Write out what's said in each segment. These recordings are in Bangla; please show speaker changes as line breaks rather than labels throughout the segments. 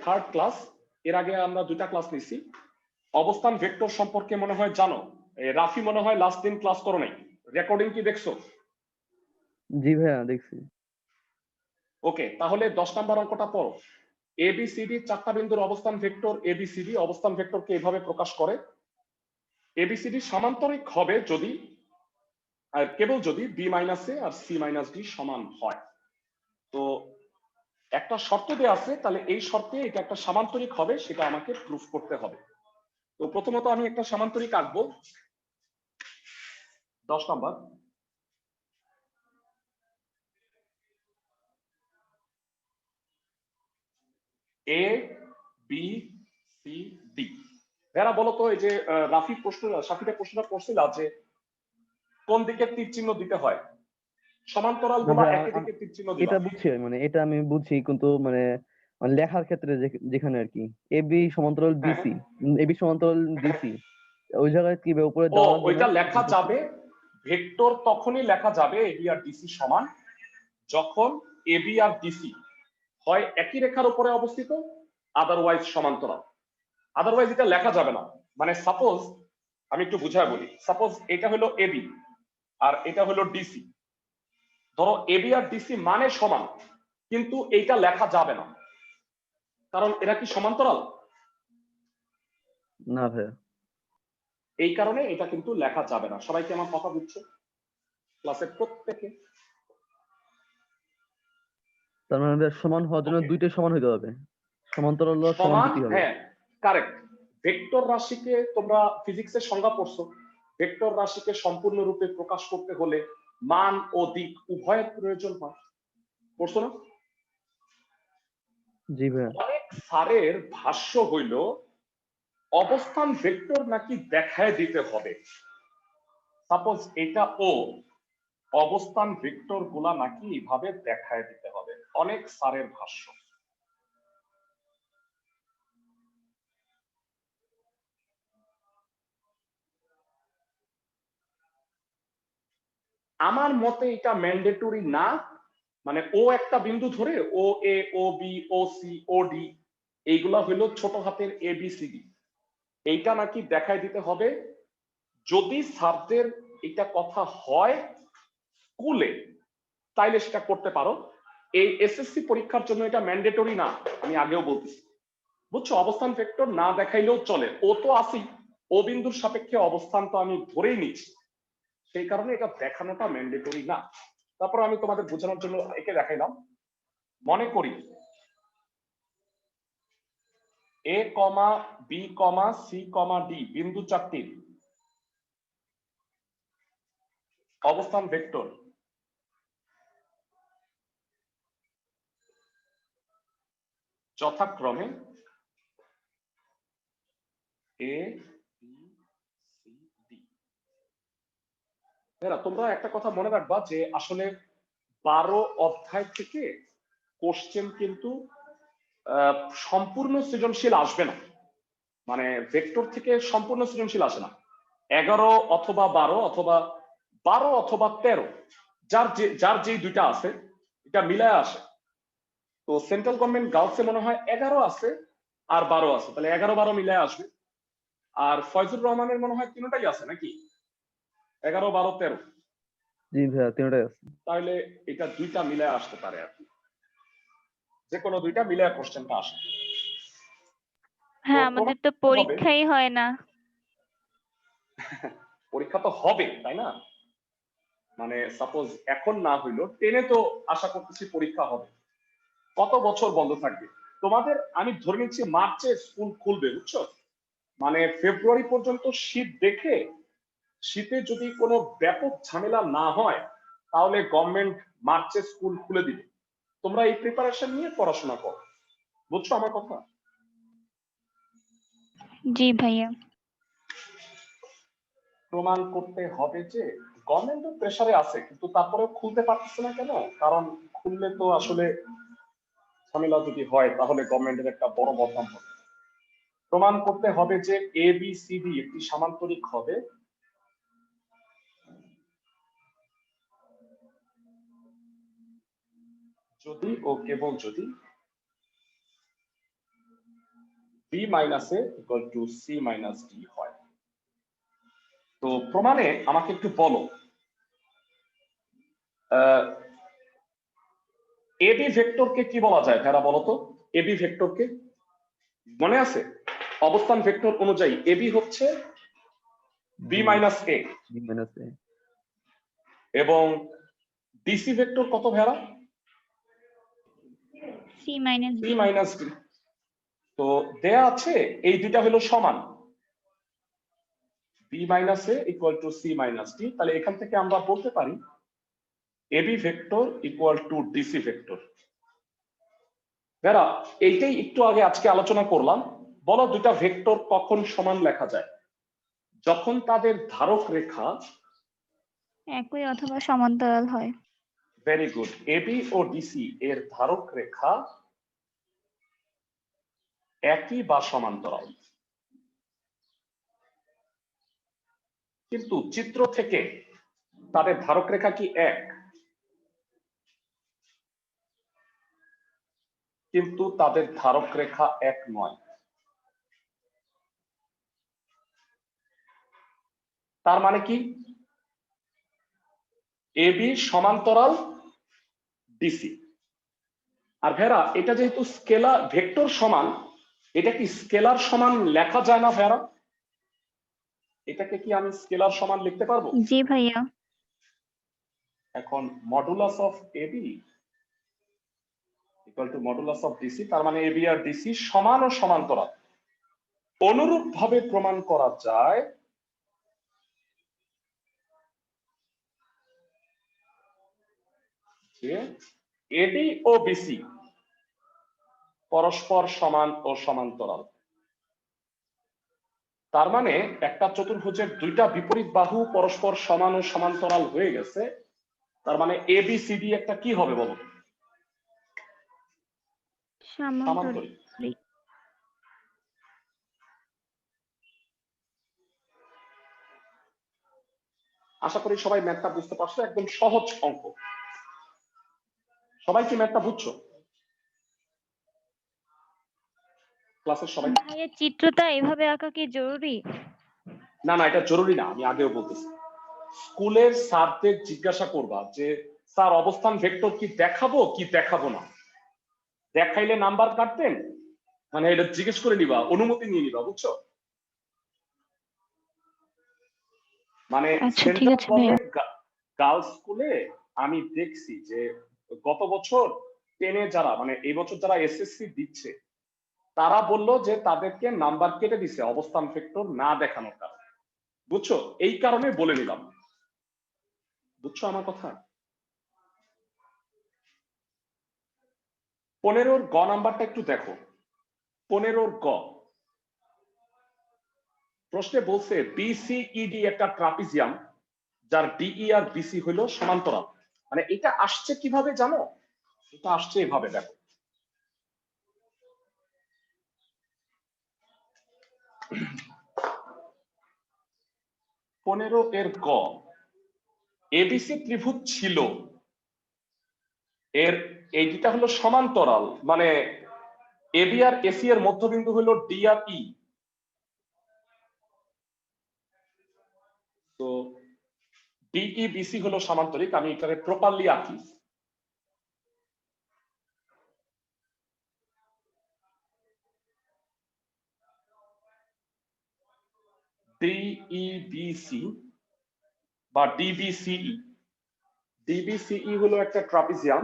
Third class. এর আগে আমরা দুইটা ক্লাস নিছি। অবস্থান ভেক্টর সম্পর্কে মনে হয় জানো। রাফি মনে হয় লাস্ট দিন ক্লাস করো নাই, রেকর্ডিং কি দেখছো?
জি ভাইয়া দেখছি।
ওকে, তাহলে 10 নম্বর অঙ্কটা পড়ো। এবিসিডি চারটা বিন্দুর অবস্থান ভেক্টর এবিসিডি অবস্থান ভেক্টরকে এভাবে প্রকাশ করে। এবিসিডি সমান্তরিক হবে যদি আর কেবল যদি বি মাইনাস এ আর সি মাইনাস ডি সমান হয়। তো একটা শর্ত দেওয়া আছে, তাহলে এই শর্তে এটা একটা সামান্তরিক হবে, সেটা আমাকে প্রুফ করতে হবে। তো প্রথমত আমি একটা সামান্তরিক আঁকবো। 10 নম্বর। A B C D. এরা বলো তো, এই যে রাফি সাফিটা প্রশ্নটা করছিল যে কোন দিকে তীর চিহ্ন দিতে হয়, সমান্তরাল বলা একই দিকে তীর চিহ্ন দিবা।
এটা বুঝছি, মানে এটা আমি বুঝছি, কিন্তু মানে মানে লেখার ক্ষেত্রে যেখানে আর কি এবি সমান্তরাল
হ্যাঁ,
ডিসি, এবি সমান্তরাল ডিসি, ওই জায়গায় কি উপরে
ও
দেওয়া লাগবে না?
ওইটা লেখা যাবে। ভেক্টর তখনই লেখা যাবে এবি আর ডিসি সমান যখন এবি আর ডিসি হয় একই রেখার উপরে অবস্থিত, আদারওয়াইজ সমান্তরাল। আদারওয়াইজ এটা লেখা যাবে না। মানে সাপোজ আমি একটু বুঝায় বলি, সাপোজ এটা হলো এবি আর এটা হলো ডিসি। ধরো এবি আর ডিসি মানে সমান, কিন্তু এইটা লেখা যাবে না, কারণ এরা কি সমান্তরাল
না ভাইয়া।
এই কারণে এটা কিন্তু লেখা যাবে না। সবাইকে আমার কথা বুঝছো ক্লাসের প্রত্যেকে?
তার মানে ভাইয়া সমান হওয়ার জন্য দুইটাই সমান হইতে হবে, সমান্তরাল সমান
সমান,
দিতে হবে।
হ্যাঁ কারেক্ট। ভেক্টর রাশিকে তোমরা ফিজিক্সের সংজ্ঞা পড়ছো, ভেক্টর রাশিকে সম্পূর্ণরূপে প্রকাশ করতে হলে মান ও দিক উভয়ের প্রয়োজন হয়, পড়ছো না?
জি ভাইয়া।
অনেক স্যারের ভাষ্য হইল অবস্থান ভেক্টর নাকি দেখায় দিতে হবে। সাপোজ এটা ও, অবস্থান ভেক্টর গুলা নাকি এইভাবে দেখায় দিতে হবে, অনেক স্যারের ভাষ্য। আমার মতে এটা ম্যান্ডেটরি না। মানে ও একটা বিন্দু ধরে ও এ ও বি ও সি ও ডি, এইগুলা হইলো ছোট হাতের এ বি সি ডি, এইটা নাকি দেখায় দিতে হবে। যদি স্যারদের এটা কথা হয় স্কুলে, তাইলে সেটা করতে পারো। এই এসএসসি পরীক্ষার জন্য এটা ম্যান্ডেটরি না, আমি আগেও বলতেছি। বুঝছো, অবস্থান ভেক্টর না দেখাইলেও চলে, ও তো আসি, ও বিন্দুর সাপেক্ষে অবস্থান তো আমি ধরেই নিচ্ছি, সেই কারণে এটা দেখানোটা ম্যান্ডেটরি না। তারপর আমি তোমাদের বোঝানোর জন্য একে দেখাইলাম। মনে করি এ কমা B comma c comma D বিন্দু চারটির অবস্থান ভেক্টর যথাক্রমে এ বি সি ডি। তোমরা একটা কথা মনে রাখবা যে আসলে 12 অধ্যায় থেকে কোশ্চেন কিন্তু সম্পূর্ণ সৃজনশীল আসবে না। মানে ভেক্টর থেকে সম্পূর্ণ সৃজনশীল আসে না। 11 অথবা 12 অথবা 12 অথবা 13, যার যেই দুইটা আছে এটা মিলায় আসে। তো সেন্ট্রাল গভর্নমেন্ট গার্লসে মনে হয় 11 আছে আর 12 আছে, তাহলে 11-12 মিলায় আসবে। আর ফয়জুর রহমানের মনে হয় তিনটাই আছে নাকি, 11, 12, 13।
জি ভাইয়া তিনটাই আছে।
তাহলে এটা দুইটা মিলায় আসতে পারে আর কি, যে কোনো দুইটা মিলায় কোশ্চেনটা আসে।
হ্যাঁ, আমাদের তো পরীক্ষাই হয় না।
পরীক্ষা তো হবে, তাই না? মানে সাপোজ এখন না হইলো 10-এ তো আশা করতেছি পরীক্ষা হবে। কত বছর বন্ধ থাকবে তোমাদের? আমি ধরে নিচ্ছি মার্চে স্কুল খুলবে, বুঝছো? মানে ফেব্রুয়ারি পর্যন্ত শীত দেখে, শীতে যদি কোনো ব্যাপক ঝামেলা না হয়, তাহলে গভর্নমেন্ট মার্চে স্কুল খুলে দিবে। তোমরা এই প্রিপারেশন নিয়ে পড়াশোনা করো, বুঝছো আমার কথা?
জি ভাইয়া।
প্রমাণ করতে হবে যে গভর্নমেন্টও প্রেসারে আছে, কিন্তু তারপরেও খুলতে পারতেছে না কেন? কারণ খুললে তো আসলে ঝামেলা যদি হয় তাহলে গভর্নমেন্টের একটা বড় বদনাম হবে। প্রমাণ করতে হবে যে এ বি সি ডি একটি সামান্তরিক হবে যদি ও কেবল যদি B minus A equal to C minus D হয়। তো প্রমাণে আমাকে একটু বলো এবি ভেক্টরকে কি বলা যায় ভেড়া, বলো তো এবি ভেক্টরকে মনে আছে? অবস্থান ভেক্টর অনুযায়ী এবি হচ্ছে B minus A,
B minus A,
এবং ডিসি ভেক্টর কত ভেড়া?
C minus
C
D.
Minus D. তো দেয়া আছে এই দুইটা হলো সমান, B minus A equal to C minus D. তাহলে এখান থেকে আমরা বলতে পারি AB vector equal to DC vector. ভেড়া, এইটাই একটু আগে আজকে আলোচনা করলাম। বলো দুইটা ভেক্টর কখন সমান লেখা যায়? যখন তাদের ধারক রেখা
একই অথবা সমান্তরাল হয়।
ভেরি গুড, এবি ও ডিসি এর ধারক রেখা একই বা সমান্তরাল। কিন্তু চিত্র থেকে তাদের ধারক রেখা কি এক? কিন্তু তাদের ধারক রেখা এক নয়। তার মানে কি? এবি সমান্তরাল ডিসি। আর ভেড়া, এটা যেহেতু স্কেলার ভেক্টর সমান, এটা কি স্কেলার সমান লেখা যায় না ভেড়া? এটাকে কি আমি স্কেলার সমান লিখতে পারবো?
জি ভাইয়া।
এখন modulus of AB equal to modulus of DC, তার মানে এবি আর ডিসি সমান ও সমান্তরাল। অনুরূপ ভাবে প্রমাণ করা যায় যে এডি ও বিসি পরস্পর সমান ও সমান্তরাল। তার মানে একটা চতুর্ভুজের দুইটা বিপরীত বাহু পরস্পর সমান ও সমান্তরাল হয়ে গেছে। তার মানে এবিসিডি একটা কি হবে বলো?
সমান্তরাল।
আশা করি সবাই ম্যাথটা বুঝতে পারছো, একদম সহজ অঙ্ক। সবাই কি ম্যাথটা বুঝছো? ক্লাসের সবাই?
ভাইয়া চিত্রটা এভাবে আঁকা কি জরুরি?
না না, এটা জরুরি না, আমি আগেও বলতেছি। স্কুলের স্যারদের জিজ্ঞাসা করবা যে স্যার অবস্থান ভেক্টর কি দেখাবো কি দেখাবো না, দেখাইলে নাম্বার কাটতেন, মানে এটা জিজ্ঞেস করে নিবা, অনুমতি নিয়ে নিবা, বুঝছো? মানে
আচ্ছা ঠিক
সেন্ট্রাল
আছে ভাইয়া।
গভর্নমেন্ট গার্লস স্কুলে আমি দেখছি যে গত বছর 10-এ যারা, মানে এই বছর যারা এসএসসি দিচ্ছে, তারা বললো যে তাদেরকে নাম্বার কেটে দিছে অবস্থান ভেক্টর না দেখানোর কারণে, বুঝছো? এই কারণে বলে নিলাম, বুঝছো আমার কথা? 15-র গ নাম্বারটা একটু দেখো। 15-র গ প্রশ্নে বলছে বিসিইডি একটা ট্রাপিজিয়াম যার ডিই আর বিসি হলো সমান্তরাল। মানে এটা আসছে কিভাবে জানো? এটা আসছে এভাবে, দেখো। পনেরো এর গ, এবিসি ত্রিভুজ ছিল, এর এই দুটা হলো সমান্তরাল, মানে এবি আর এসি এর মধ্যবিন্দু হলো ডি আর ই। তো ডিই বিসি হলো সমান্তরিক, আমি এটাকে প্রপারলি আঁকি। ডিইবিসি বা ডিবিসিই, ডিবিসিই হলো একটা ট্রাপিজিয়াম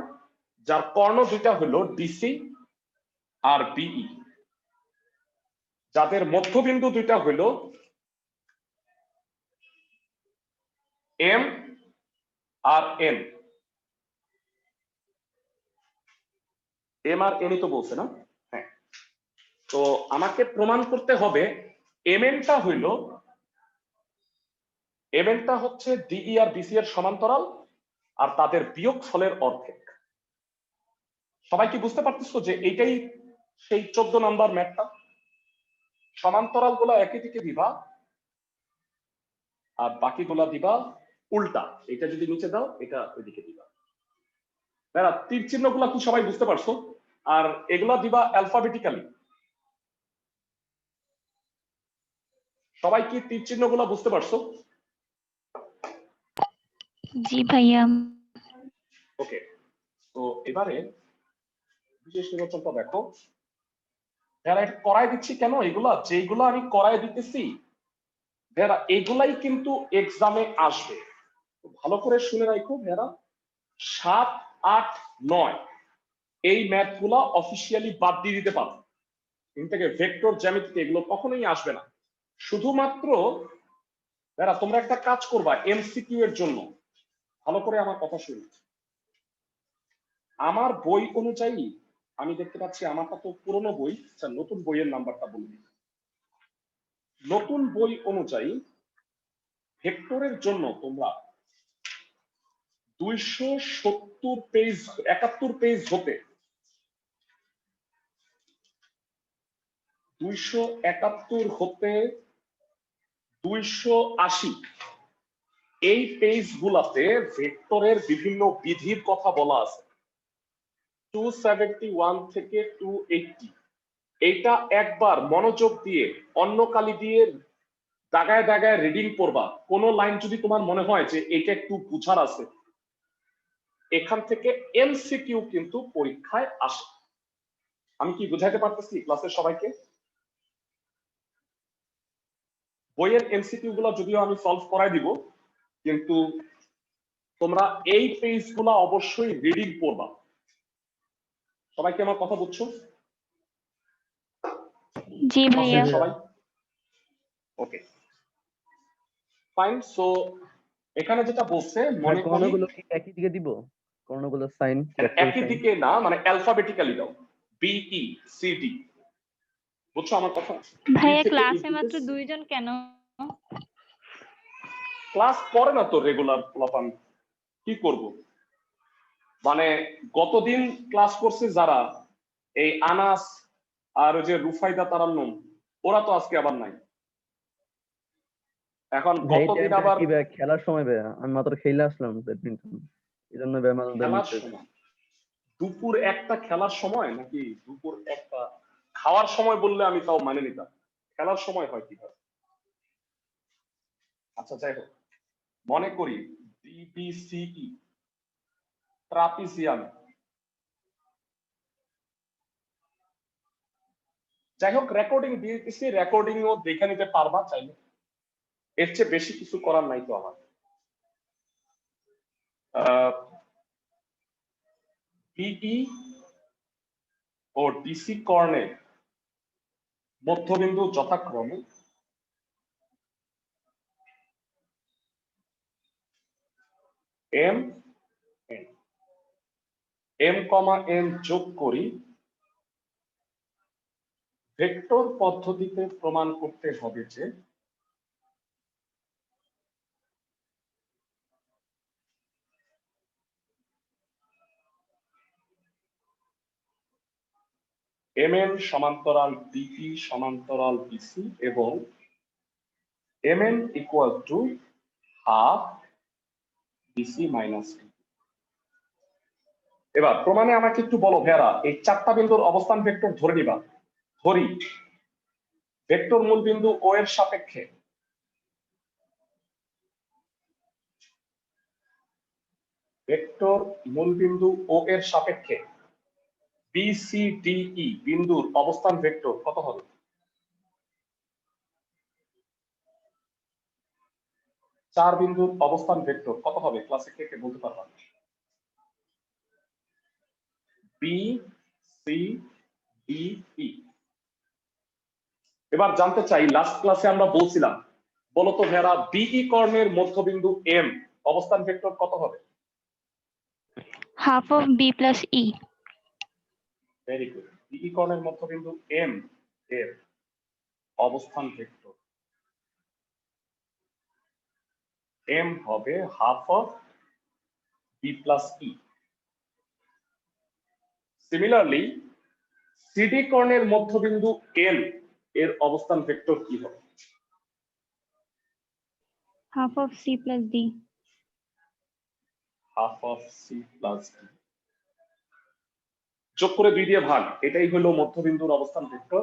যার কর্ণ দুইটা হলো ডিসি আর বিই, যাদের মধ্যবিন্দু দুইটা হলো M R N. M R এনই তো বলছে না? হ্যাঁ। তো আমাকে প্রমাণ করতে হবে এমএনটা হচ্ছে ডিই আর বিসি এর সমান্তরাল আর তাদের বিয়োগ ফলের অর্ধেক। সবাই কি বুঝতে পারতেছো যে এইটাই সেই 14 নম্বর ম্যাথটা? সমান্তরাল গুলা একই দিকে দিবা আর বাকিগুলা দিবা উল্টা, এটা যদি নিচে দাও এটা ওইদিকে দিবা। তীর চিহ্ন গুলা কি সবাই বুঝতে পারছো? আর এগুলা দিবা অ্যালফাবেটিক্যালি। সবাই কি তীর চিহ্নগুলো বুঝতে পারছো?
জি ভাইয়া।
ওকে, তো এবারে বিশেষ নির্বাচনটা দেখো। যারা করাই দিচ্ছি কেন, এগুলা যেগুলো আমি করাই দিতেছি যারা এগুলাই কিন্তু এক্সামে আসবে। ভালো করে শুনে রাখো যারা 7, 8, 9 এই ম্যাথ গুলা অফিসিয়ালি বাদ দিয়ে দিতে পারো। এখান থেকে ভেক্টর জ্যামিতি এগুলো কখনোই আসবে না। শুধুমাত্র যারা তোমরা একটা কাজ করবা এমসিকিউ এর জন্য, ভালো করে আমার কথা শুনো। আমার বই অনুযায়ী আমি দেখতে পাচ্ছি আমারটা তো পুরনো বই, আচ্ছা নতুন বইয়ের নাম্বারটা বলবি। নতুন বই অনুযায়ী ভেক্টরের জন্য তোমরা 270 পেজ 71 পেজ হতে 271 হতে 280 এই পেজ গুলাতে ভেক্টরের বিভিন্ন বিধির কথা বলা আছে। 271 থেকে 280 এটা একবার মনোযোগ দিয়ে অন্য কালি দিয়ে দাগায় দাগায় রিডিং করবা। কোন লাইন যদি তোমার মনে হয় যে এটা একটু বুঝার আছে, এখান থেকে এমসিকিউ কিন্তু পরীক্ষায় আসে। আমি কি বুঝাইতে পারতেছি ক্লাসের সবাইকে? বইয়ের এমসিকিউ গুলো যদিও আমি সলভ করাই দিব, কিন্তু তোমরা এই পেজ গুলা অবশ্যই রিডিং করবা। সবাইকে আমার কথা বুঝছো?
জি ভাইয়া।
সবাই ওকে ফাইন। সো এখানে যেটা বলছে মনে করি
কর্ণগুলো কি একই দিকে দিব? কর্ণগুলো সাইন
একই দিকে না, মানে অ্যালফাবেটিক্যালি দাও, বিই সিডি। বুঝছো আমার কথা?
ভাইয়া ক্লাসে মাত্র 2 জন কেন?
ক্লাস করে না তো রেগুলার পোলাপান, কি করব? মানে গতদিন ক্লাস করছে যারা, এই আনাস আর ওই যে রুফাইদা তারান্নুম, ওরা তো আজকে আবার নাই। এখন
ভাই এই
গতদিন
টাইমটা
আবার
কি ভাই খেলার সময় ভাই? আমি মাত্র খেলে আসলাম ব্যাডমিন্টন, এই জন্য ভাই আমাদের
খেলার সময়, দুপুর একটা খেলার সময় নাকি দুপুর একটা খাওয়ার সময় বললে আমি তাও মানে নিতাম, খেলার সময় হয় কিভাবে? আচ্ছা যাই হোক, মনে করি ডিবিসিই ট্রাপিজিয়াম, যাই হোক রেকর্ডিং দিয়ে দিচ্ছি, রেকর্ডিংও দেখে নিতে পারবা চাইলে, এর চেয়ে বেশি কিছু করার নাই তো আমার। বিই ও ডিসি কর্ণের মধ্যবিন্দু যথাক্রমে M N, M comma N যোগ করি, ভেক্টর পদ্ধতিতে প্রমাণ করতে হবে যে এম এন সমান্তরাল ডিই সমান্তরাল বিসি এবং M N equal to half BC minus D. এবার প্রমাণে আমাকে একটু বলো ভেরা, এই চারটা বিন্দুর অবস্থান ভেক্টর ধরে নিবা। ধরি ভেক্টর মূল বিন্দু ও এর সাপেক্ষে ভেক্টর মূল বিন্দু ও এর সাপেক্ষে বিসিডিই বিন্দুর অবস্থান ভেক্টর কত হবে? চার বিন্দুর অবস্থান ভেক্টর কত হবে? ক্লাসে কে কে বলতে পারবা? B C D E. এবার জানতে চাই, লাস্ট ক্লাসে আমরা বলছিলাম, বলতো ভেরা বিই কর্ণের মধ্যবিন্দু এম অবস্থান ভেক্টর কত হবে?
Half of B plus E.
Very good. BE কর্ণের মধ্যবিন্দু এম এর অবস্থান ভেক্টর এম হবে half of B plus E. Similarly CD কর্ণের মধ্যবিন্দু এন এর অবস্থান ভেক্টর কি হবে?
Half of C plus D.
Half of C plus D যোগ করে 2 দিয়ে ভাগ, এটাই হলো মধ্যবিন্দুর অবস্থান ভেক্টর।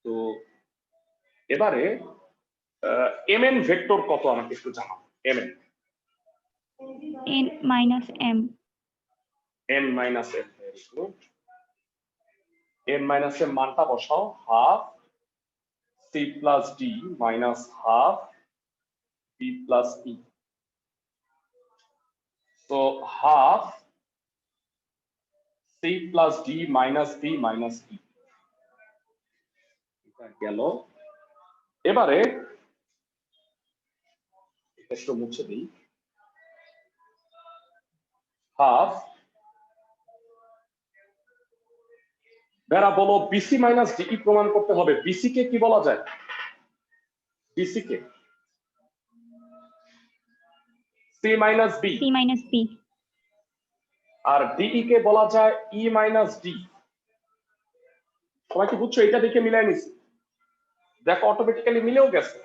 তো এবারে mn ভেক্টর কত আমাকে একটু জানাও। mn
n minus m.
n minus m, very good. n minus m মানটা বসাও, half c plus d minus half b plus e. So half c plus d minus b minus e. এটা গেল। এবারে একটু মুছে দিই, হাফ বেড়া বলো বিসি মাইনাস ডিই প্রমাণ করতে হবে। বিসি কে কি বলা যায়? বিসি কে C minus B,
c minus b.
আর ডিই কে বলা যায় ই মাইনাস ডি। সবাই কি বুঝছো? এটা দেখে মিলাই নিছি, দেখো অটোমেটিক্যালি মিলেও গেছে।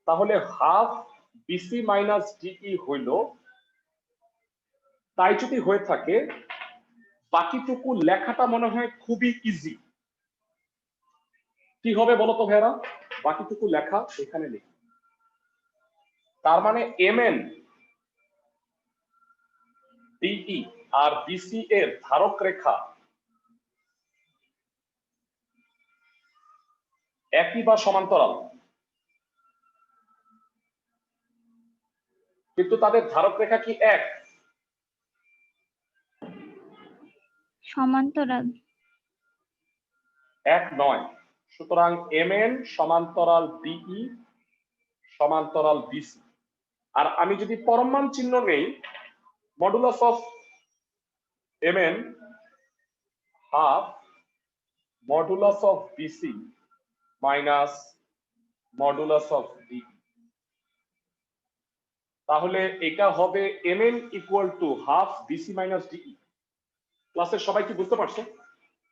তাহলে হাফ বিসি মাইনাস ডিই হইল, তাই যদি হয়ে থাকে বাকিটুকু লেখাটা মনে হয় খুবই ইজি। কি হবে বলো তো ভাইরা? বাকিটুকু লেখা এখানে লিখি। তার মানে mn ডিই আর বিসি এর ধারক রেখা একই বা সমান্তরাল, কিন্তু তাদের ধারক রেখা কি এক?
সমান্তরাল।
এক নয়। সুতরাং mn সমান্তরাল ডিই সমান্তরাল বিসি। আর আমি যদি পরমাণ চিহ্ন নেই, modulus of mn half modulus of BC minus modulus of D. তাহলে এটা হবে mn equal to half BC minus DE. ক্লাসের সবাই কি বুঝতে পারছো?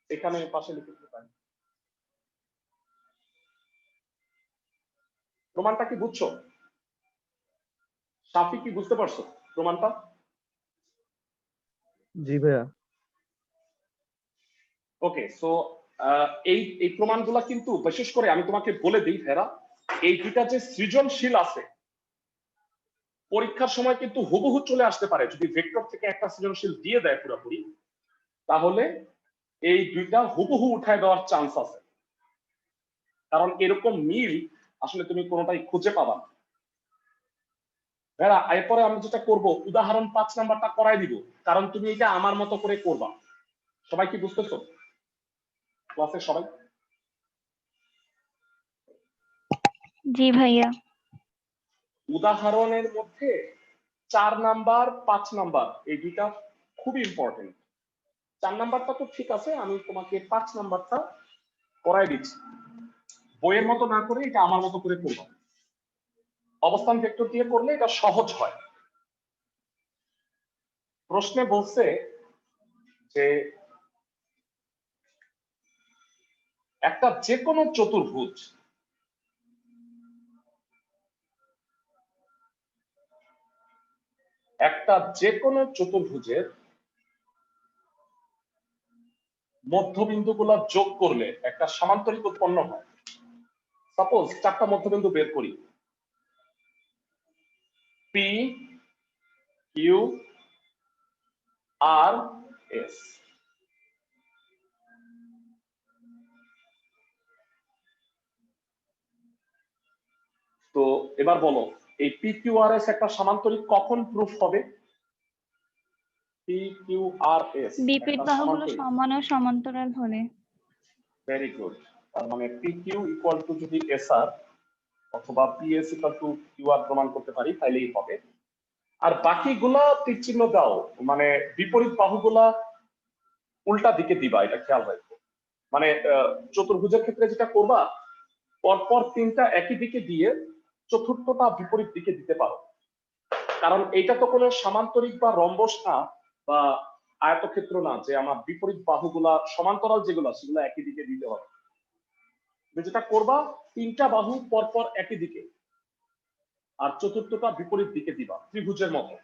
এখানে পাশে লিখে দিতে পারেন। প্রমাণটা কি বুঝছো? সাফি কি বুঝতে পারছো প্রমাণটা?
জি ভাইয়া।
ওকে, সো এই এই প্রমাণগুলা কিন্তু বিশেষ করে আমি তোমাকে বলে দিই ফেরা, এই দুইটা যে সৃজনশীল আছে পরীক্ষার সময় কিন্তু হুবহু চলে আসতে পারে। যদি ভেক্টর থেকে একটা সৃজনশীল দিয়ে দেয় পুরোপুরি, তাহলে এই দুইটা হুবহু উঠায় দেওয়ার চান্স আছে, কারণ এরকম মিল আসলে তুমি কোনোটাই খুঁজে পাবা না। ভেড়া এরপরে আমি যেটা করব, উদাহরণ 5 নাম্বারটা করাই দিব, কারণ তুমি এটা আমার মতো করে করবা। সবাই কি বুঝতেছো ক্লাসের সবাই?
জি ভাইয়া।
উদাহরণের মধ্যে 4 নাম্বার 5 নাম্বার এই দুইটা খুবই ইম্পর্টেন্ট। 4 নাম্বারটা তো ঠিক আছে, আমি তোমাকে 5 নাম্বারটা করাই দিচ্ছি। বইয়ের মতো না করে এটা আমার মতো করে করবা। অবস্থান ভেক্টর দিয়ে করলে এটা সহজ হয়। প্রশ্নে বলছে যে একটা যে কোনো চতুর্ভুজ চতুর্ভুজের মধ্যবিন্দুগুলো যোগ করলে একটা সামান্তরিক উৎপন্ন হয়। সাপোজ 4টা মধ্যবিন্দু বের করি, পি কিউ আর এস। তো এবার বলো এই পি কিউ আর এস একটা সামান্তরিক কখন প্রুফ হবে? পি কিউ আর এস
বিপরীত বাহুগুলো সমান ও সমান্তরাল হলে।
Very good. তার মানে পি কিউ ইকুয়াল টু যদি এস আর অথবা P S equal to Q R প্রমাণ করতে পারি তাইলেই হবে। আর বাকিগুলা তীর চিহ্ন দাও, মানে বিপরীত বাহুগুলা উল্টা দিকে দিবা, এটা খেয়াল রাখবো। মানে চতুর্ভুজের ক্ষেত্রে যেটা করবা, পরপর 3টা একই দিকে দিয়ে চতুর্থটা বিপরীত দিকে দিতে পারো, কারণ এইটা তো কোনো সামান্তরিক বা রম্বস না বা আয়তক্ষেত্র না যে আমার বিপরীত বাহুগুলা সমান্তরাল যেগুলো সেগুলো একই দিকে দিতে হবে। যেটা করবা 3টা বাহু পরপর একই দিকে আর চতুর্থটা বিপরীত দিকে দিবা, ত্রিভুজের মতো।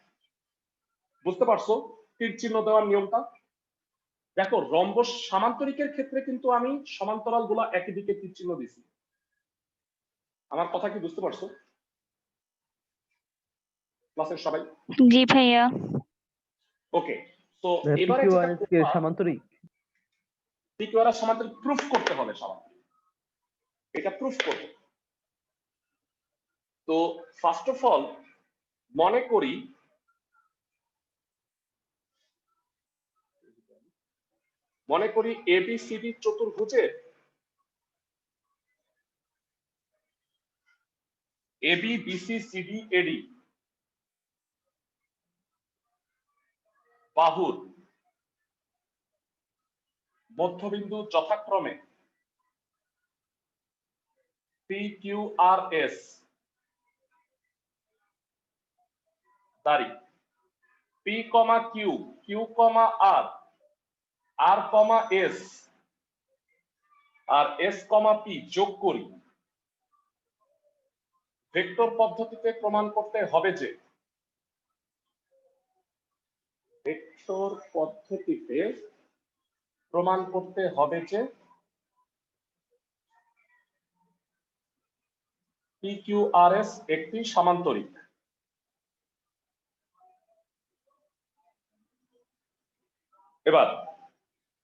বুঝতে পারছো তীর চিহ্ন দেওয়ার নিয়মটা? দেখো রম্বস সামান্তরিকের ক্ষেত্রে কিন্তু আমি সমান্তরাল গুলা একই দিকে তীর চিহ্ন দিছি, আমার কথা কি বুঝতে পারছো ক্লাসের সবাই?
জি ভাইয়া।
ওকে, তো এবারে যেটা
PQRS কে সামান্তরিক?
PQRS সমান্তরিক প্রুফ করতে হবে সবার, এটা প্রুফ করবে। তো ফার্স্ট অফ অল মনে করি ABCD চতুর্ভুজে AB BC CD AD বাহুর মধ্যবিন্দু যথাক্রমে PQRS দাঁড়ি P, Q, Q, R, R, S আর S, P যোগ করি, ভেক্টর পদ্ধতিতে প্রমাণ করতে হবে যে PQRS একটি সামান্তরিক। এবার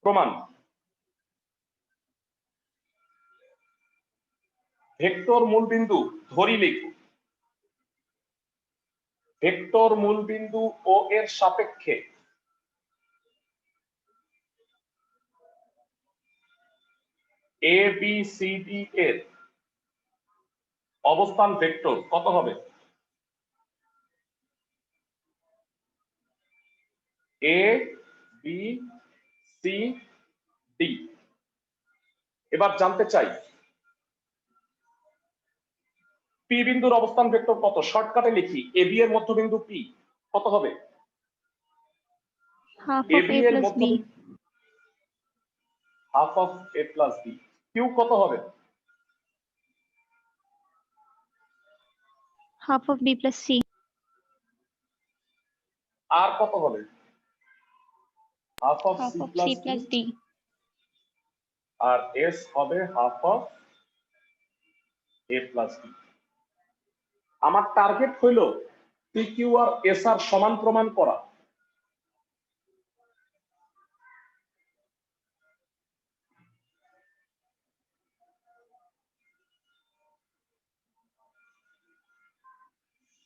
প্রমাণ, ভেক্টর মূলবিন্দু ধরি লিখব, ভেক্টর মূলবিন্দু ও এর সাপেক্ষে ABCD এর অবস্থান ভেক্টর কত হবে? A, B, C, D। এবার জানতে চাই P বিন্দুর অবস্থান ভেক্টর কত? শর্টকাটে লিখি, AB এর মধ্যবিন্দু P কত হবে?
হাফ অফ
AB
এ
এর
plus B.
Half of A plus B। Q কত হবে?
Half of B plus C.
আর কত হবে? Half of
half
C
of
plus
C
D।
Plus D.
আর S হবে half of A plus D। আমার টার্গেট হইল PQ আর SR সমান প্রমাণ করা।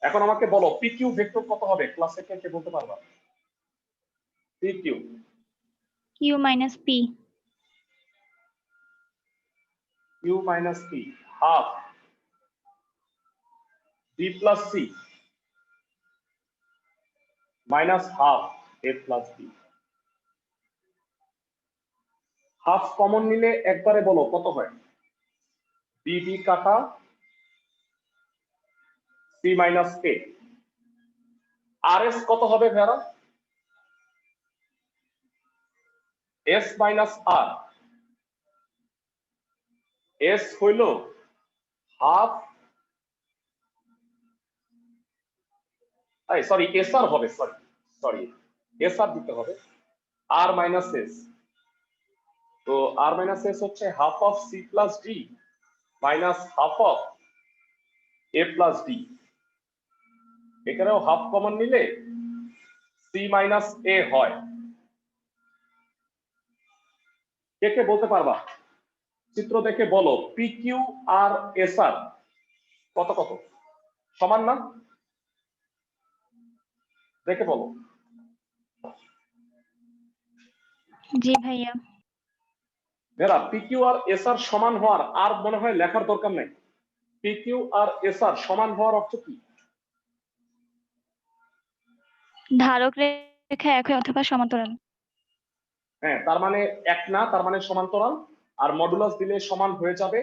এখন আমাকে বলো PQ ভেক্টর কত হবে? ক্লাসে কে বলতে পারবা? PQ
Q minus P.
Q minus P half B plus C minus half A plus B। হাফ কমন নিলে একবারে বলো কত হয়? BB কাটা C মাইনাস A। RS কত হবে ভেড়া? S minus R। S হইল হাফ, সরি SR হবে, সরি SR দিতে হবে, R মাইনাস S। তো R মাইনাস S হচ্ছে half of C plus D minus half of A plus D। এখানেও হাফ কমন নিলে C মাইনাস A হয়। কে বলতে পারবা? চিত্র দেখে বলো PQ আর SR কত কত সমান না? দেখে বলো।
জি ভাইয়া।
ভেরা PQ আর SR সমান হওয়ার আর মনে হয় লেখার দরকার নেই। PQ আর SR সমান হওয়ার অর্থ কি?
ধারক রেখা এক হয় অথবা সমান্তরাল।
হ্যাঁ, তার মানে এক না, তার মানে সমান্তরাল, আর মডুলাস দিলে সমান হয়ে যাবে।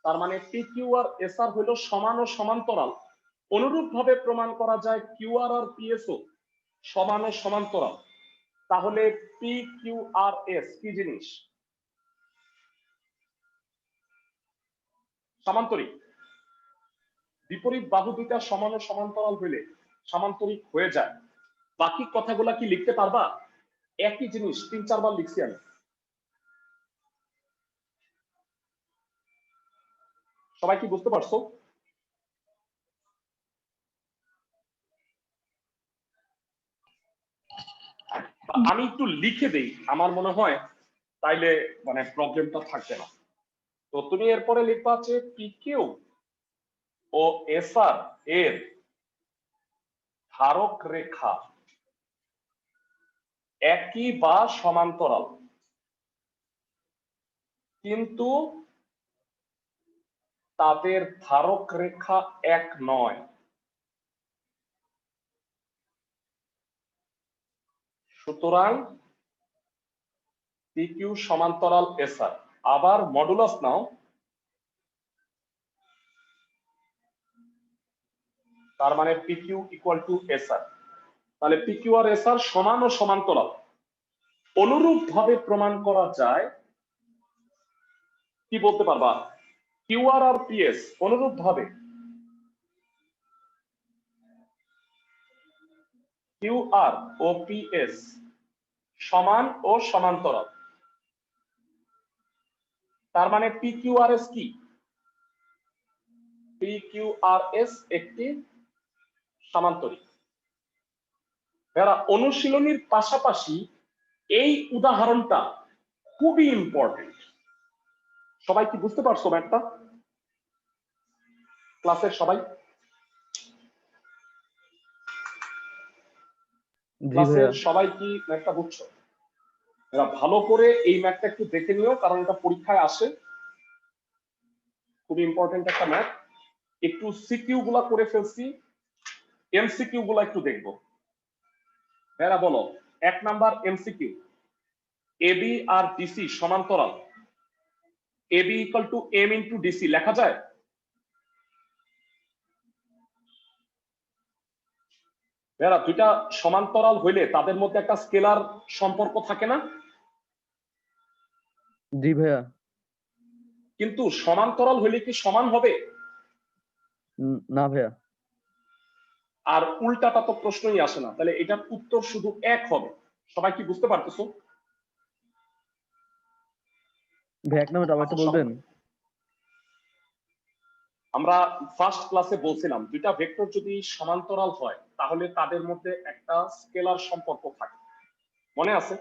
তার মানে PQ আর SR হলো সমান ও সমান্তরাল। অনুরূপ ভাবে প্রমাণ করা যায় QR আর PSও সমান ও সমান্তরাল। তাহলে PQRS কি জিনিস? সামান্তরিক। বিপরীত বাহু দুইটা সমান ও সমান্তরাল হইলে সামান্তরিক হয়ে যায়। বাকি কথাগুলা কি লিখতে পারবা? একই জিনিস 3-4 বার লিখছি আমি। সবাই কি বুঝতে পারছো? আমি একটু লিখে দেই, আমার মনে হয় তাইলে মানে প্রবলেমটা থাকবে না। তো তুমি এরপরে লিখবা যে পিকিউ ও এসআর এর ধারক রেখা একই বা সমান্তরাল, কিন্তু তাদের ধারক রেখা এক নয়। সুতরাং পিকিউ সমান্তরাল এসআর। আবার মডুলাস নাও, তার মানে পিকিউ ইকুয়াল টু এসআর। তাহলে পিকিউ আর এসআর সমান ও সমান্তরাল। অনুরূপ ভাবে প্রমাণ করা যায়, কি বলতে পারবা? কিউআর আর পিএস অনুরূপ ভাবে কিউআর ও পিএস সমান ও সমান্তরাল। তার মানে পিকিউআরএস কি? পিকিউআরএস একটি সমান্তরিক। এরা অনুশীলনীর পাশাপাশি এই উদাহরণটা খুবই ইম্পর্টেন্ট। সবাই কি বুঝতে পারছো ম্যাথটা? ক্লাসের সবাই
জি
ক্লাসের
ভাইয়া।
সবাই কি ম্যাথটা বুঝছো? এরা ভালো করে এই ম্যাথটা একটু দেখে নিও, কারণ এটা পরীক্ষায় আসে। খুবই ইম্পর্টেন্ট একটা ম্যাথ। একটু সিকিউ গুলা করে ফেলছি, এমসিকিউ গুলা একটু দেখবো। এরা বলো, 1 নাম্বার এমসিকিউ, এবি আর ডিসি সমান্তরাল, AB equal to M into DC লেখা যায়? এরা দুইটা সমান্তরাল হইলে তাদের মধ্যে একটা স্কেলার সম্পর্ক থাকে না?
জি ভাইয়া।
কিন্তু সমান্তরাল হইলে কি সমান হবে?
না ভাইয়া।
আর উল্টাটা তো প্রশ্নই আসে না, তাহলে এটার উত্তর শুধু এক হবে। সবাই কি বুঝতে পারতেছো?
ভাই এক নাম্বার আবার একটু বলবেন?
আমরা ফার্স্ট ক্লাসে বলছিলাম দুইটা ভেক্টর যদি সমান্তরাল হয় তাহলে তাদের মধ্যে একটা স্কেলার সম্পর্ক থাকে, মনে আছে?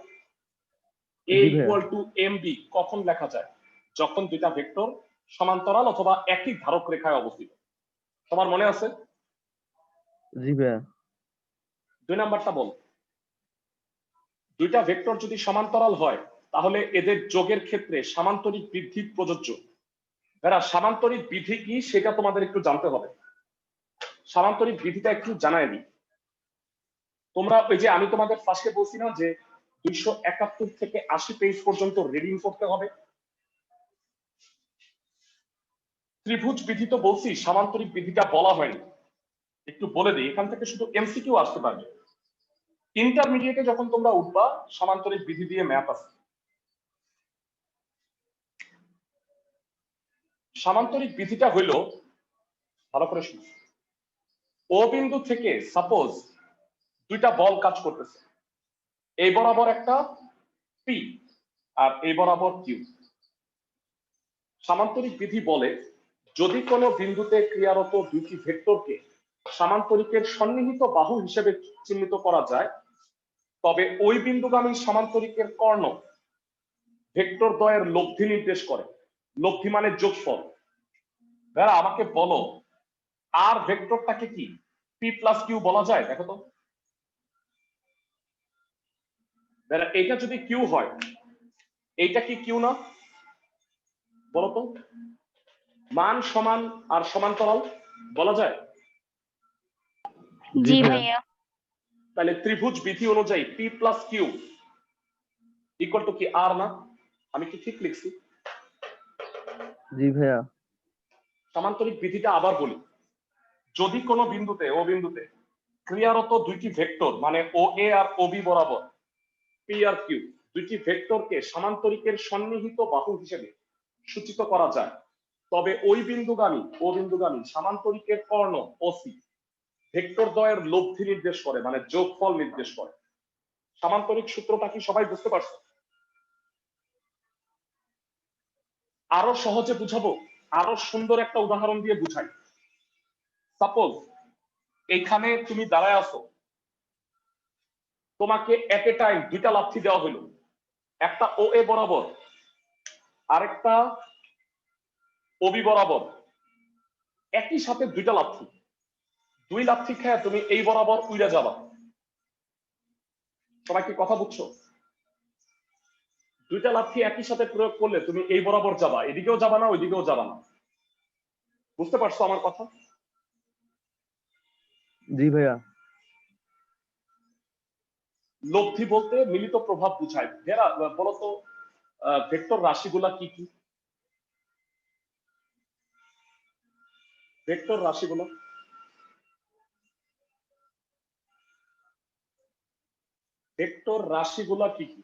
এ
জি ভাইয়া।
ইকুয়াল টু এম বি কখন লেখা যায়? যখন দুইটা ভেক্টর সমান্তরাল অথবা একই ধারক রেখায় অবস্থিত। তোমার মনে আছে?
জি ভাইয়া।
2 নাম্বারটা বল। দুইটা ভেক্টর যদি সমান্তরাল হয় তাহলে এদের যোগের ক্ষেত্রে সামান্তরিক বৃদ্ধি প্রযোজ্য। এরা সামান্তরিক বিধি কি সেটা তোমাদের একটু জানতে হবে। সামান্তরিক বিধিটা একটু জানাই দিই। তোমরা ওই যে আমি তোমাদের ফার্স্টে বলছি না যে 271 থেকে 80 পেজ পর্যন্ত রিডিং করতে হবে। ত্রিভুজ বিধি তো বলছি, সামান্তরিক বিধিটা বলা হয়নি। একটু বলে দিই, এখান থেকে শুধু এমসিকিউ আসতে পারবে। ইন্টারমিডিয়েটে যখন তোমরা উঠবা সামান্তরিক বিধি দিয়ে ম্যাথ আছে। সামান্তরিক বিধিটা হইল, ভালো করে শুনো, ও বিন্দু থেকে সাপোজ দুইটা বল কাজ করতেছে, এই বরাবর একটা পি আর এই বরাবর কিউ। সামান্তরিক বিধি বলে যদি কোনো বিন্দুতে ক্রিয়ারত দুইটি ভেক্টরকে সামান্তরিকের সন্নিহিত বাহু হিসেবে চিহ্নিত করা যায়, তবে ওই বিন্দুগামী সামান্তরিকের কর্ণ ভেক্টর দ্বয়ের লব্ধি নির্দেশ করে। লব্ধি মানে যোগফল। ভাইয়া আমাকে বলো, আর ভেক্টরটাকে কি পি প্লাস কিউ বলা যায়? দেখো তো ভাইয়া, এটা যদি কিউ হয় এইটা কি কিউ না? বলো তো, মান সমান আর সমান্তরাল বলা যায়?
জি ভাইয়া।
তাহলে ত্রিভুজ বিধি অনুযায়ী P plus Q equal to কি আর না? আমি কি ঠিক লিখছি?
জি ভাইয়া।
সামান্তরিক বিধিটা আবার বলি, যদি কোনো বিন্দুতে ও বিন্দুতে ক্রিয়ারত দুইটি ভেক্টর মানে ও এ আর ও বি বরাবর পি আর কিউ দুইটি ভেক্টরকে সামান্তরিকের সন্নিহিত বাহু হিসেবে সূচিত করা যায়, তবে ওই বিন্দুগামী ও বিন্দুগামী সামান্তরিকের কর্ণ ও সি ভেক্টর দ্বয়ের লব্ধি নির্দেশ করে, মানে যোগফল নির্দেশ করে। সামান্তরিক সূত্রটা কি সবাই বুঝতে পারছো? আরো সহজে বুঝাবো, আরো সুন্দর একটা উদাহরণ দিয়ে বুঝাই। সাপোজ এইখানে তুমি দাঁড়ায় আছো, তোমাকে এট এ টাইম দুইটা লাথি দেওয়া হলো, একটা ও এ বরাবর আরেকটা ওবি বরাবর, একই সাথে দুইটা লাথি, দুই লাথি খেয়ে তুমি এই বরাবর উইরা যাবা। সবাই কি কথা বুঝছো? দুইটা লাথি একই সাথে প্রয়োগ করলে তুমি এই বরাবর যাবা, এদিকেও যাবা না ওইদিকেও যাবা না। বুঝতে পারছো আমার কথা?
জি ভাইয়া।
লব্ধি বলতে মিলিত প্রভাব বুঝায়। ভেরা বলতো ভেক্টর রাশিগুলা কি কি? ভেক্টর রাশিগুলো ভেক্টর রাশিগুলা কি কি?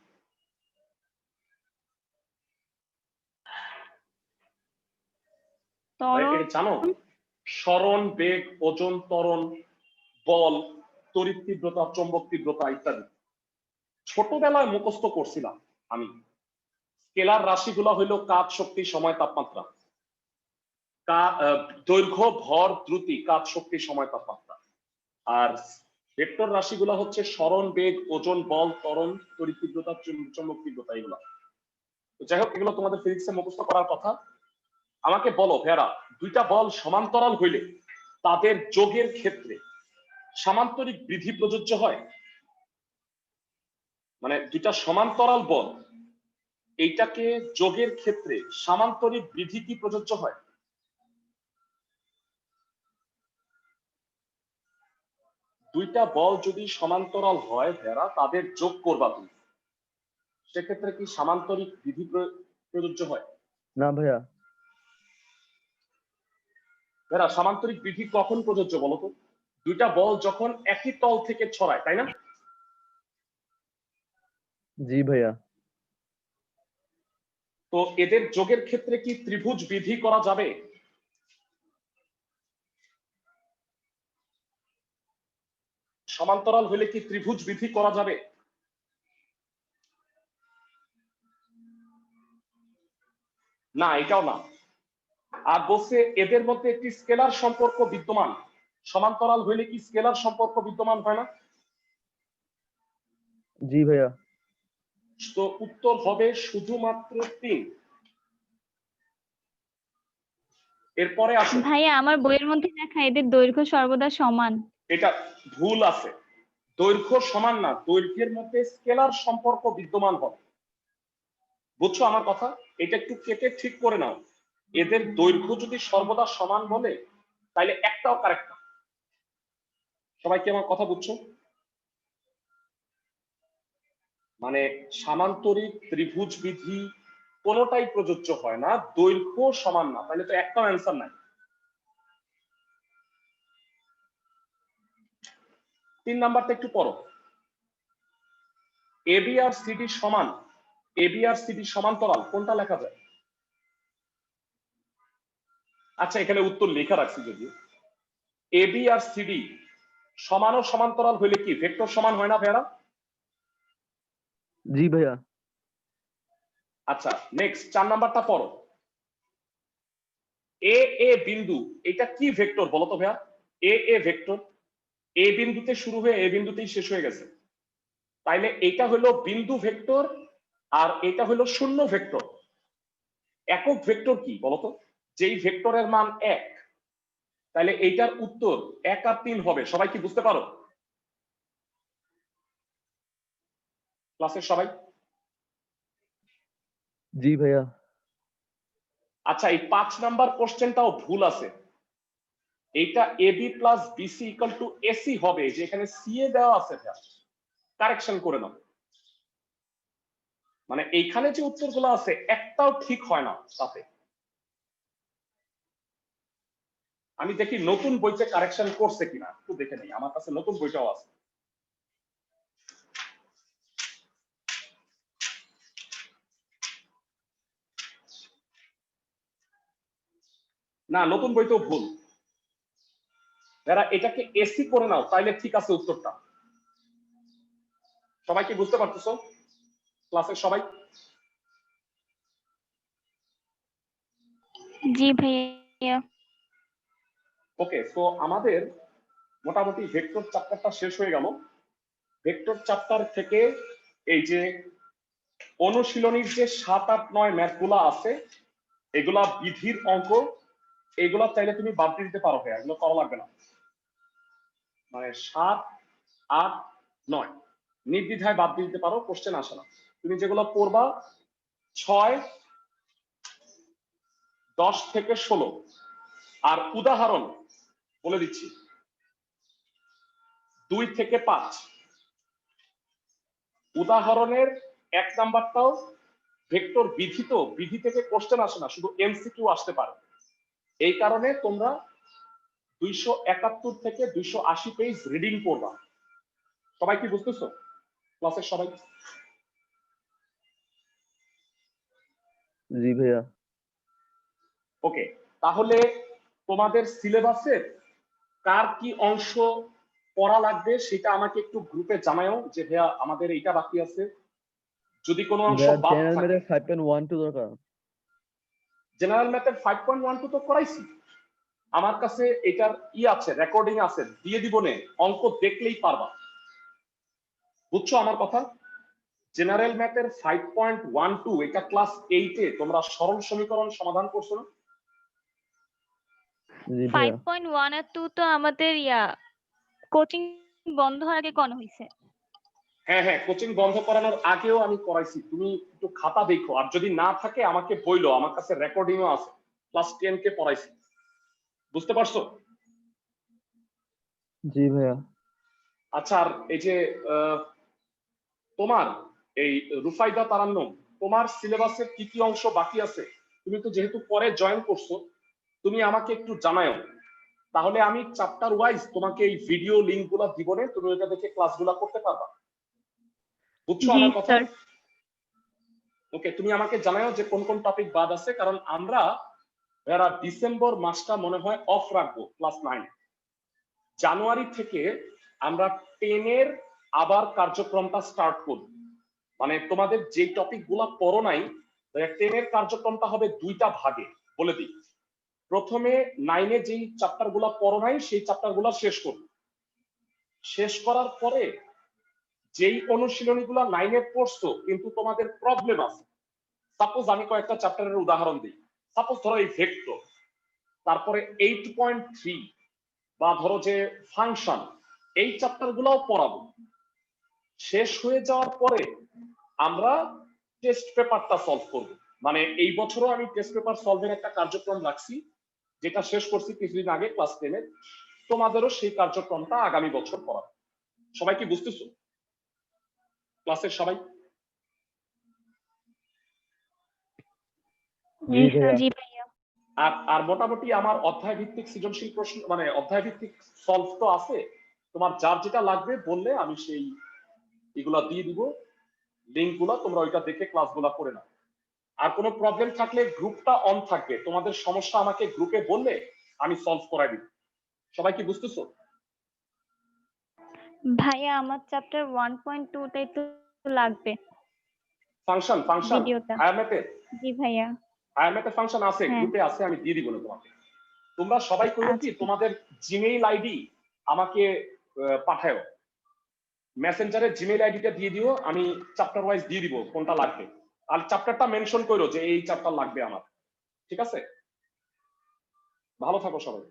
এটা জানো? সরণ, বেগ, ওজন, ত্বরণ, বল, তড়িৎ তীব্রতা, চৌম্বক তীব্রতা ইত্যাদি ছোটবেলায় মুখস্থ করছিলাম আমি। স্কেলার রাশিগুলো হইলো কাজ, শক্তি, সময়, তাপমাত্রা। দৈর্ঘ্য, ভর, দ্রুতি, কাজ, শক্তি, সময়, তাপমাত্রা। আর ভেক্টর রাশিগুলো হচ্ছে সরণ, বেগ, ওজন, বল, ত্বরণ, তড়িৎ তীব্রতা, চৌম্বক তীব্রতা। এগুলো যাই হোক, এগুলো তোমাদের ফিজিক্সে মুখস্থ করার কথা। আমাকে বলো ভেরা, দুইটা বল সমান্তরাল হইলে তাদের যোগের ক্ষেত্রে সামান্তরিক বিধি প্রযোজ্য হয়? মানে দুইটা সমান্তরাল বল, এইটাকে যোগের ক্ষেত্রে সামান্তরিক বিধি কি প্রযোজ্য হয়? দুইটা বল যদি সমান্তরাল হয় ভেরা, তাদের যোগ করবা তুমি, সেক্ষেত্রে কি সামান্তরিক বিধি প্রযোজ্য হয়?
না ভাইয়া।
ভেরা, সামান্তরিক বিধি কখন প্রযোজ্য বলতো? দুইটা বল যখন একই তল থেকে ছড়ায়, তাই না?
জি ভাইয়া।
তো এদের যোগের ক্ষেত্রে কি ত্রিভুজ বিধি করা যাবে? সমান্তরাল হলে কি ত্রিভুজ বিধি করা যাবে? না, এটাও না। আর বলছে এদের মধ্যে একটি স্কেলার সম্পর্ক বিদ্যমান। সমান্তরাল হইলে কি স্কেলার সম্পর্ক বিদ্যমান হয় না?
জি ভাইয়া।
তো উত্তর হবে শুধুমাত্র 3। এরপরে আসো।
ভাইয়া আমার বইয়ের মধ্যে লেখা এদের দৈর্ঘ্য সর্বদা সমান।
এটা ভুল আছে, দৈর্ঘ্য সমান না, দৈর্ঘ্যের মধ্যে স্কেলার সম্পর্ক বিদ্যমান হবে। বুঝছো আমার কথা? এটা একটু কেটে ঠিক করে নাও। এদের দৈর্ঘ্য যদি সর্বদা সমান বলে তাহলে একটাও কারেক্ট না। সবাই কি আমার কথা বুঝছো? মানে সামান্তরিক, ত্রিভুজ বিধি কোনোটাই প্রযোজ্য হয় না, দৈর্ঘ্য সমান না, তাহলে তো একটাও অ্যান্সার নাই। 3 নাম্বারটা একটু পড়ো। এবি আর সিডি সমান, এবি আর সিডি সমান্তরাল, কোনটা লেখা যায়? আচ্ছা, এখানে উত্তর লেখা রাখছি যদি। এবি আর সিডি সমান ও সমান্তরাল হইলে কি ভেক্টর সমান হয় না ভেড়া?
জি ভাইয়া।
আচ্ছা, নেক্সট 4 নাম্বারটা পড়ো। এ এ বিন্দু, এটা কি ভেক্টর বলো তো ভাইয়া? এ এ ভেক্টর, এ বিন্দুতে শুরু হয়ে এ বিন্দুতেই শেষ হয়ে গেছে, তাইলে এটা হলো বিন্দু ভেক্টর আর এটা হলো শূন্য ভেক্টর। একক ভেক্টর কি বলতো? যেই ভেক্টরের মান 1, তাহলে এইটার উত্তর 1 আর 3 হবে। সবাই কি বুঝতে পারো ক্লাসের সবাই?
জি ভাইয়া।
আচ্ছা, এই 5 নাম্বার কোশ্চেনটাও ভুল আছে। এইটা AB plus BC equal to AC হবে, যে এখানে সি এ দেওয়া আছে, কারেকশন করে নাও। মানে এইখানে যে উত্তরগুলো আছে একটাও ঠিক হয় না তাতে। আমি দেখি নতুন বইতে কারেকশন করছে কিনা, একটু দেখে নিই। আমার কাছে নতুন বইটাও আছে। না, নতুন বইতেও ভুল। যারা এটাকে এসি করে নাও তাইলে ঠিক আছে উত্তরটা। সবাই কি বুঝতে পারতেছো ক্লাসের সবাই?
জি ভাইয়া।
ওকে, তো আমাদের মোটামুটি ভেক্টর চ্যাপ্টারটা শেষ হয়ে গেল। ভেক্টর চ্যাপ্টার থেকে এই যে অনুশীলনীর যে 7, 8, 9 ম্যাথগুলো আছে এগুলা বিধির অঙ্ক, এগুলা চাইলে তুমি বাদ দিতে পারো, ভাইয়া এগুলো করা লাগবে না। মানে 7, 8, 9 নির্দ্বিধায় বাদ দিতে পারো, কোশ্চেন আসে না। তুমি যেগুলো পড়বা 6, 10 থেকে 16 আর উদাহরণ বলে দিচ্ছি 2 থেকে 5। উদাহরণের 1 নাম্বারটাও ভেক্টর বিধি, তো বিধি থেকে কোশ্চেন আসে না, শুধু এমসিকিউ আসতে পারে। এই কারণে তোমরা 271 থেকে 280 পেজ রিডিং পড়বা। সবাই কি বুঝতেছো ক্লাসের সবাই?
জি ভাইয়া।
ওকে, তাহলে তোমাদের সিলেবাসের কার কি অংশ পড়া লাগবে সেটা আমাকে একটু গ্রুপে জানাও, যে ভাইয়া আমাদের এইটা বাকি আছে। যদি কোনো অংশ
ভাইয়া
বাদ
জেনারেল
থাকে,
ম্যাথের 5.12 দরকার।
জেনারেল ম্যাথের 5.12 তো করাইছি, আমার কাছে এটার আছে, রেকর্ডিং আছে, দিয়ে দিব নে, অঙ্ক দেখলেই পারবা। বুঝছো আমার কথা? জেনারেল ম্যাথের 5.12 এটা ক্লাস 8-এ তোমরা সরল সমীকরণ সমাধান করছো না?
জি ভাইয়া।
5.1 আর 2 তো আমাদের কোচিং বন্ধ হওয়ার আগে কোন হইছে।
হ্যাঁ হ্যাঁ, কোচিং বন্ধ করানোর আগেও আমি করাইছি, তুমি একটু খাতা দেখো, আর যদি না থাকে আমাকে বইলো, আমার কাছে রেকর্ডিংও আছে, ক্লাস 10 কে পড়াইছি। বুঝতে পারছো?
জি ভাইয়া।
আচ্ছা, আর এই যে তোমার এই রুফাইদা তারান্নুম, তোমার সিলেবাসের কি কি অংশ বাকি আছে? তুমি তো যেহেতু পরে জয়েন করছো, তুমি আমাকে একটু জানাও, তাহলে আমি চ্যাপ্টার ওয়াইজ তোমাকে এই ভিডিও লিংক গুলা দিব না, তুমি ওটা দেখে ক্লাসগুলা করতে পারবা। বুঝছো
জি
আমার কথা?
স্যার।
ওকে, তুমি আমাকে জানাও যে কোন কোন টপিক বাদ আছে, কারণ আমরা যারা ডিসেম্বর মাসটা মনে হয় অফ রাখবো ক্লাস 9। জানুয়ারি থেকে আমরা 10-এর আবার কার্যক্রমটা স্টার্ট করব। মানে তোমাদের যে টপিক গুলা পড়ো নাই, 10-এর কার্যক্রমটা হবে 2টা ভাগে, বলে দিই। প্রথমে 9-এ যেই চ্যাপ্টার গুলা পড়ো নাই সেই চ্যাপ্টার গুলা শেষ করব। শেষ করার পরে যেই অনুশীলনী গুলা 9-এ পড়ছো কিন্তু তোমাদের প্রবলেম আছে, সাপোজ আমি কয়েকটা চ্যাপ্টারের উদাহরণ দিই, সাপোজ ধরো এই ভেক্টর, তারপরে 8.3 বা ধরো যে ফাংশন, এই চ্যাপ্টার গুলাও পড়াবো। শেষ হয়ে যাওয়ার পরে আমরা টেস্ট পেপারটা সলভ করব। মানে এই বছরও আমি টেস্ট পেপার সলভের একটা কার্যক্রম রাখছি, যেটা শেষ করছি কিছুদিন আগে ক্লাস 10-এর। তোমাদেরও সেই কার্যক্রমটা আগামী বছর পড়াবো। সবাই কি বুঝতেছো ক্লাসের সবাই?
জি ভাইয়া।
জি ভাইয়া।
আর মোটামুটি আমার অধ্যায় ভিত্তিক সৃজনশীল প্রশ্ন, মানে অধ্যায় ভিত্তিক সলভ তো আছে, তোমার যার যেটা লাগবে বললে আমি সেই এগুলা দিয়ে দিব, লিঙ্ক গুলা, তোমরা ওইটা দেখে ক্লাসগুলা করে নাও। আর কোনো প্রবলেম থাকলে গ্রুপটা অন থাকবে, তোমাদের সমস্যা আমাকে গ্রুপে বললে আমি সলভ করাই দিব। সবাই কি বুঝতেছো?
ভাইয়া আমার চ্যাপ্টার 1.2 টাই তো লাগবে
ফাংশন
ভিডিওটা।
আয়ামেতে
জি ভাইয়া।
ফাংশন আছে,
হ্যাঁ।
গ্রুপে আছে, আমি দিয়ে দিব না তোমাকে। তোমরা সবাই করো কি,
আচ্ছা।
তোমাদের জিমেইল আইডি আমাকে পাঠাও, মেসেঞ্জারে জিমেইল আইডিটা দিয়ে দিও, আমি চ্যাপ্টার ওয়াইজ দিয়ে দিব কোনটা লাগবে, আর চ্যাপ্টারটা মেনশন করো যে এই চ্যাপ্টার লাগবে আমার। ঠিক আছে? ভালো থাকো সবাই।